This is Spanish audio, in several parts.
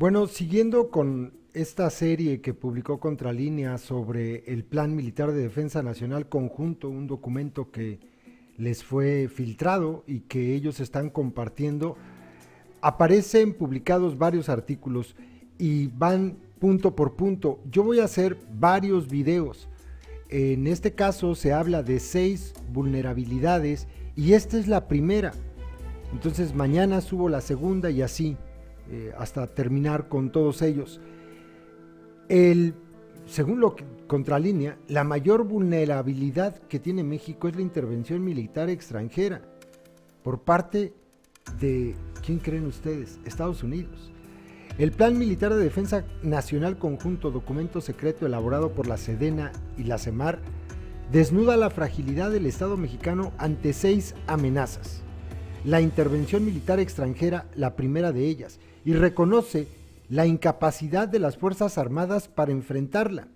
Bueno, siguiendo con esta serie que publicó Contralínea sobre el Plan Militar de Defensa Nacional Conjunto, un documento que les fue filtrado y que ellos están compartiendo, aparecen publicados varios artículos y van punto por punto. Yo voy a hacer varios videos. En este caso se habla de 6 vulnerabilidades y esta es la primera. Entonces mañana subo la segunda y así hasta terminar con todos ellos. Según lo que Contralínea, la mayor vulnerabilidad que tiene México es la intervención militar extranjera por parte de, ¿quién creen ustedes? Estados Unidos. El Plan Militar de Defensa Nacional Conjunto, documento secreto elaborado por la Sedena y la CEMAR, desnuda la fragilidad del Estado mexicano ante 6 amenazas. La intervención militar extranjera, la primera de ellas, y reconoce la incapacidad de las Fuerzas Armadas para enfrentarla.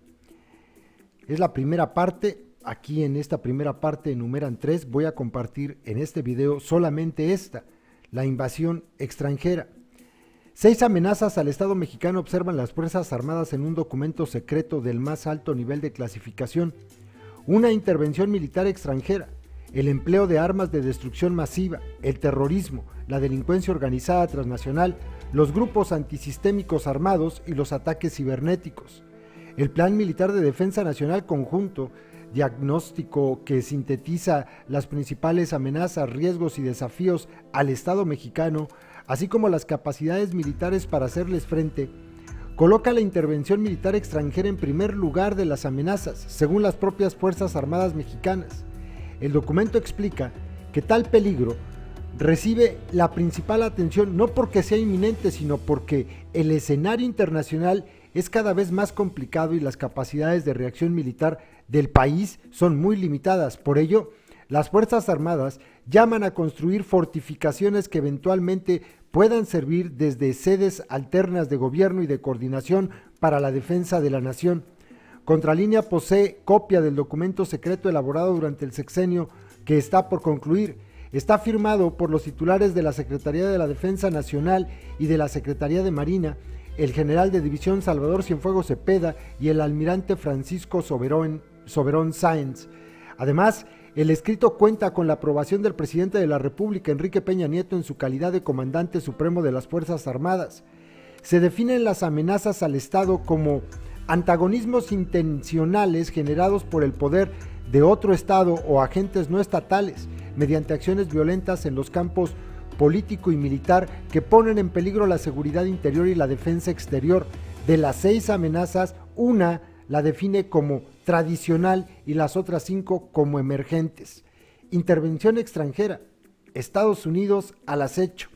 Es la primera parte. Aquí en esta primera parte enumeran 3. Voy a compartir en este video solamente esta, la invasión extranjera. 6 amenazas al Estado mexicano observan las Fuerzas Armadas en un documento secreto del más alto nivel de clasificación. Una intervención militar extranjera, el empleo de armas de destrucción masiva, el terrorismo, la delincuencia organizada transnacional, los grupos antisistémicos armados y los ataques cibernéticos. El Plan Militar de Defensa Nacional Conjunto, diagnóstico que sintetiza las principales amenazas, riesgos y desafíos al Estado mexicano, así como las capacidades militares para hacerles frente, coloca la intervención militar extranjera en primer lugar de las amenazas, según las propias Fuerzas Armadas mexicanas. El documento explica que tal peligro recibe la principal atención no porque sea inminente, sino porque el escenario internacional es cada vez más complicado y las capacidades de reacción militar del país son muy limitadas. Por ello, las Fuerzas Armadas llaman a construir fortificaciones que eventualmente puedan servir desde sedes alternas de gobierno y de coordinación para la defensa de la nación. Contralínea posee copia del documento secreto elaborado durante el sexenio que está por concluir. Está firmado por los titulares de la Secretaría de la Defensa Nacional y de la Secretaría de Marina, el general de división Salvador Cienfuegos Cepeda y el almirante Francisco Soberón Sáenz. Además, el escrito cuenta con la aprobación del presidente de la República, Enrique Peña Nieto, en su calidad de comandante supremo de las Fuerzas Armadas. Se definen las amenazas al Estado como antagonismos intencionales generados por el poder de otro Estado o agentes no estatales, mediante acciones violentas en los campos político y militar que ponen en peligro la seguridad interior y la defensa exterior. De las 6 amenazas, una la define como tradicional y las otras 5 como emergentes. Intervención extranjera, Estados Unidos al acecho.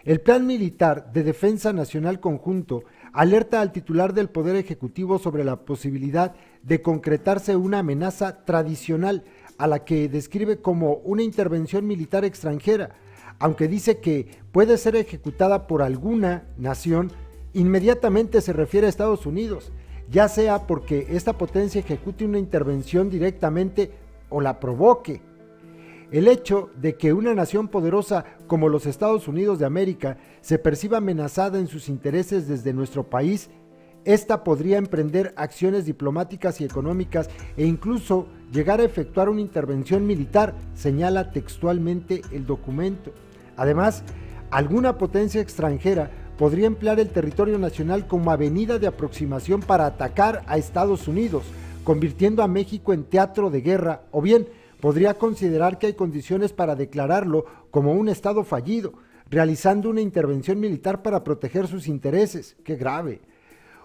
El Plan Militar de Defensa Nacional Conjunto alerta al titular del Poder Ejecutivo sobre la posibilidad de concretarse una amenaza tradicional, a la que describe como una intervención militar extranjera, aunque dice que puede ser ejecutada por alguna nación. Inmediatamente se refiere a Estados Unidos, ya sea porque esta potencia ejecute una intervención directamente o la provoque. El hecho de que una nación poderosa como los Estados Unidos de América se perciba amenazada en sus intereses desde nuestro país, esta podría emprender acciones diplomáticas y económicas e incluso llegar a efectuar una intervención militar, señala textualmente el documento. Además, alguna potencia extranjera podría emplear el territorio nacional como avenida de aproximación para atacar a Estados Unidos, convirtiendo a México en teatro de guerra, o bien podría considerar que hay condiciones para declararlo como un Estado fallido, realizando una intervención militar para proteger sus intereses. ¡Qué grave!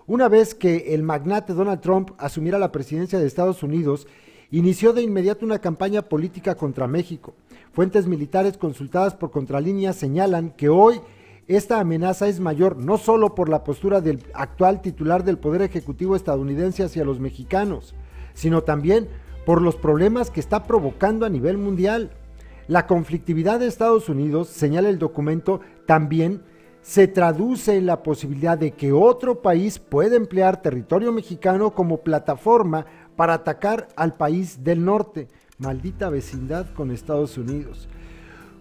Una vez que el magnate Donald Trump asumiera la presidencia de Estados Unidos, inició de inmediato una campaña política contra México. Fuentes militares consultadas por Contralínea señalan que hoy esta amenaza es mayor no solo por la postura del actual titular del Poder Ejecutivo estadounidense hacia los mexicanos, sino también por los problemas que está provocando a nivel mundial. La conflictividad de Estados Unidos, señala el documento, también se traduce en la posibilidad de que otro país pueda emplear territorio mexicano como plataforma para atacar al país del norte. Maldita vecindad con Estados Unidos.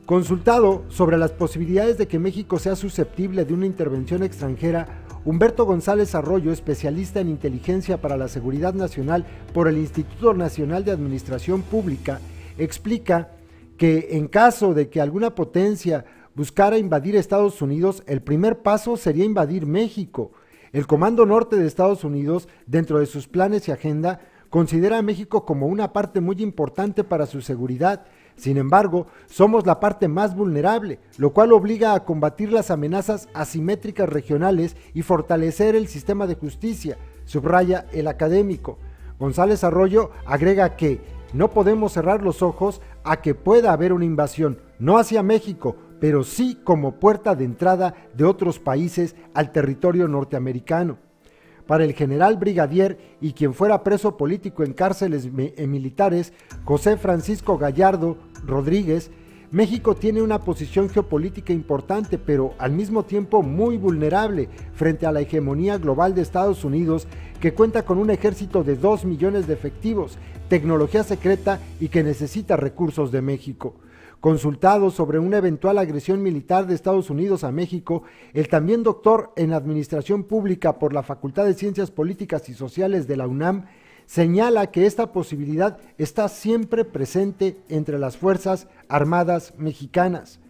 Consultado sobre las posibilidades de que México sea susceptible de una intervención extranjera, Humberto González Arroyo, especialista en inteligencia para la seguridad nacional por el Instituto Nacional de Administración Pública, explica que en caso de que alguna potencia buscara invadir Estados Unidos, el primer paso sería invadir México. El Comando Norte de Estados Unidos, dentro de sus planes y agenda, considera a México como una parte muy importante para su seguridad. Sin embargo, somos la parte más vulnerable, lo cual obliga a combatir las amenazas asimétricas regionales y fortalecer el sistema de justicia, subraya el académico. González Arroyo agrega que no podemos cerrar los ojos a que pueda haber una invasión, no hacia México, pero sí como puerta de entrada de otros países al territorio norteamericano. Para el general brigadier y quien fuera preso político en cárceles militares, José Francisco Gallardo Rodríguez, México tiene una posición geopolítica importante, pero al mismo tiempo muy vulnerable frente a la hegemonía global de Estados Unidos, que cuenta con un ejército de 2 millones de efectivos, tecnología secreta y que necesita recursos de México. Consultado sobre una eventual agresión militar de Estados Unidos a México, el también doctor en Administración Pública por la Facultad de Ciencias Políticas y Sociales de la UNAM, señala que esta posibilidad está siempre presente entre las Fuerzas Armadas mexicanas.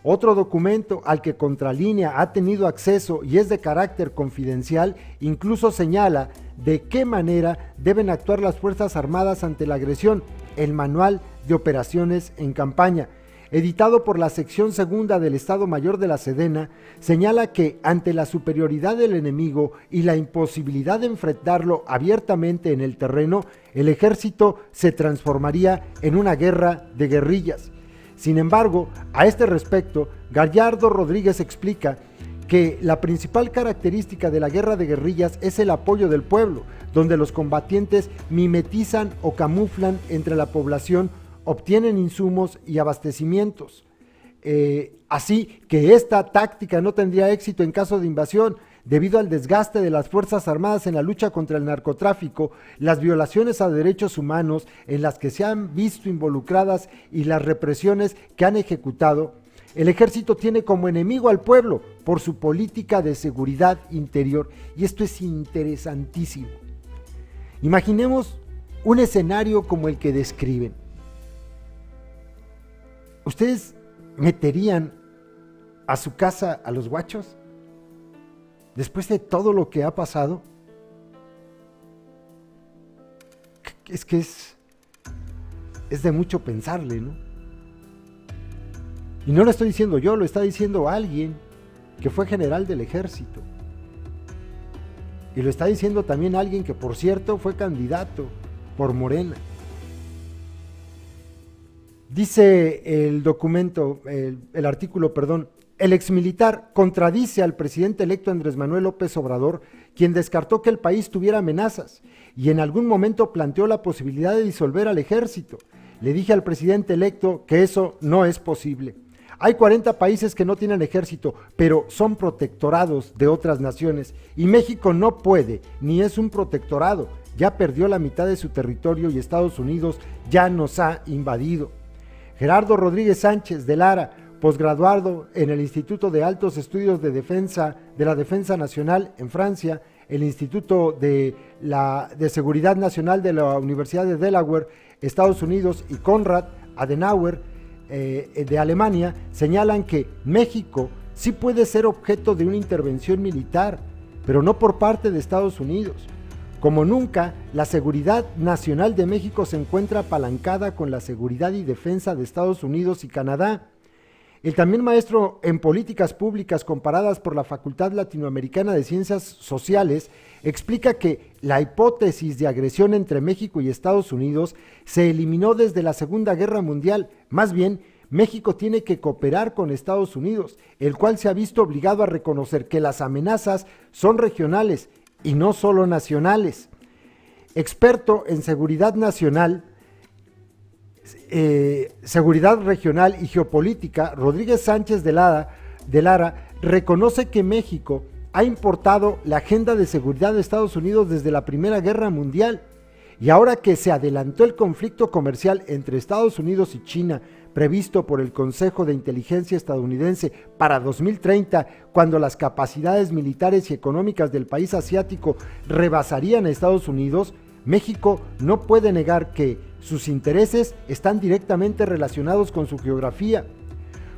Otro documento al que Contralínea ha tenido acceso y es de carácter confidencial, incluso señala de qué manera deben actuar las Fuerzas Armadas ante la agresión, el Manual de Operaciones en Campaña, editado por la sección segunda del Estado Mayor de la Sedena, señala que ante la superioridad del enemigo y la imposibilidad de enfrentarlo abiertamente en el terreno, el ejército se transformaría en una guerra de guerrillas. Sin embargo, a este respecto, Gallardo Rodríguez explica que la principal característica de la guerra de guerrillas es el apoyo del pueblo, donde los combatientes mimetizan o camuflan entre la población, obtienen insumos y abastecimientos. Así que esta táctica no tendría éxito en caso de invasión, debido al desgaste de las Fuerzas Armadas en la lucha contra el narcotráfico, las violaciones a derechos humanos en las que se han visto involucradas y las represiones que han ejecutado. El ejército tiene como enemigo al pueblo por su política de seguridad interior, y esto es interesantísimo. Imaginemos un escenario como el que describen. ¿Ustedes meterían a su casa a los guachos? Después de todo lo que ha pasado. Es que es de mucho pensarle, ¿no? Y no lo estoy diciendo yo, lo está diciendo alguien que fue general del ejército. Y lo está diciendo también alguien que, por cierto, fue candidato por Morena. Dice el documento, el artículo, el exmilitar contradice al presidente electo Andrés Manuel López Obrador, quien descartó que el país tuviera amenazas y en algún momento planteó la posibilidad de disolver al ejército. Le dije al presidente electo que eso no es posible. Hay 40 países que no tienen ejército, pero son protectorados de otras naciones, y México no puede, ni es un protectorado. Ya perdió la mitad de su territorio y Estados Unidos ya nos ha invadido. Gerardo Rodríguez Sánchez de Lara, posgraduado en el Instituto de Altos Estudios de la Defensa Nacional en Francia, el Instituto de Seguridad Nacional de la Universidad de Delaware, Estados Unidos, y Konrad Adenauer de Alemania, señalan que México sí puede ser objeto de una intervención militar, pero no por parte de Estados Unidos. Como nunca, la seguridad nacional de México se encuentra apalancada con la seguridad y defensa de Estados Unidos y Canadá. El también maestro en políticas públicas comparadas por la Facultad Latinoamericana de Ciencias Sociales explica que la hipótesis de agresión entre México y Estados Unidos se eliminó desde la Segunda Guerra Mundial. Más bien, México tiene que cooperar con Estados Unidos, el cual se ha visto obligado a reconocer que las amenazas son regionales y no solo nacionales. Experto en seguridad nacional, seguridad regional y geopolítica, Rodríguez Sánchez de Lara reconoce que México ha importado la agenda de seguridad de Estados Unidos desde la Primera Guerra Mundial, y ahora que se adelantó el conflicto comercial entre Estados Unidos y China previsto por el Consejo de Inteligencia estadounidense para 2030, cuando las capacidades militares y económicas del país asiático rebasarían a Estados Unidos, México no puede negar que sus intereses están directamente relacionados con su geografía.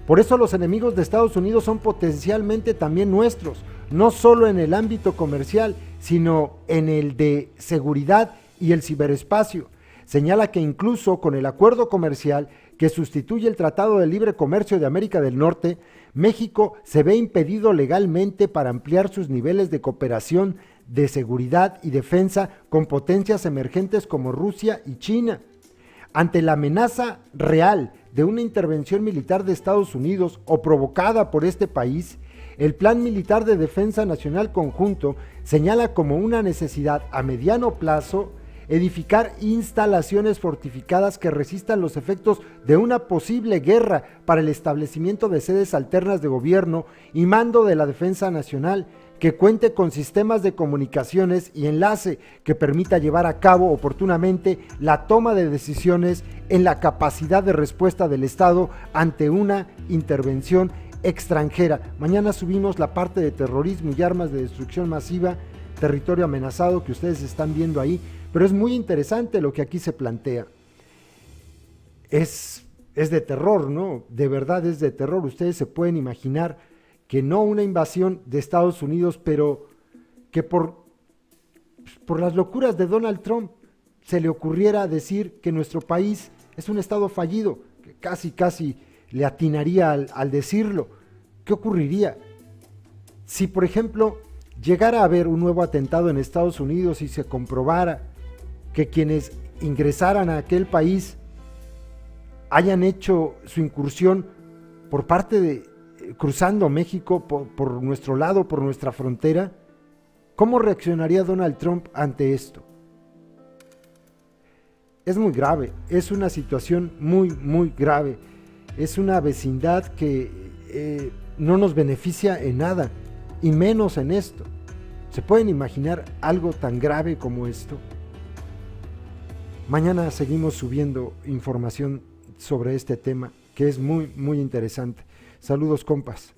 Por eso los enemigos de Estados Unidos son potencialmente también nuestros, no solo en el ámbito comercial, sino en el de seguridad y el ciberespacio. Señala que incluso con el acuerdo comercial que sustituye el Tratado de Libre Comercio de América del Norte, México se ve impedido legalmente para ampliar sus niveles de cooperación de seguridad y defensa con potencias emergentes como Rusia y China. Ante la amenaza real de una intervención militar de Estados Unidos o provocada por este país, el Plan Militar de Defensa Nacional Conjunto señala como una necesidad a mediano plazo edificar instalaciones fortificadas que resistan los efectos de una posible guerra para el establecimiento de sedes alternas de gobierno y mando de la defensa nacional, que cuente con sistemas de comunicaciones y enlace que permita llevar a cabo oportunamente la toma de decisiones en la capacidad de respuesta del Estado ante una intervención extranjera. Mañana subimos la parte de terrorismo y armas de destrucción masiva, territorio amenazado, que ustedes están viendo ahí, pero es muy interesante lo que aquí se plantea. Es de terror, ¿no? De verdad es de terror. Ustedes se pueden imaginar que no una invasión de Estados Unidos, pero que por las locuras de Donald Trump se le ocurriera decir que nuestro país es un estado fallido, que casi le atinaría al decirlo. ¿Qué ocurriría si, por ejemplo, llegara a haber un nuevo atentado en Estados Unidos y se comprobara que quienes ingresaran a aquel país hayan hecho su incursión por parte de cruzando México por nuestro lado, por nuestra frontera? ¿Cómo reaccionaría Donald Trump ante esto? Es muy grave, es una situación muy grave, es una vecindad que no nos beneficia en nada, y menos en esto. ¿Se pueden imaginar algo tan grave como esto? Mañana seguimos subiendo información sobre este tema, que es muy interesante. Saludos, compas.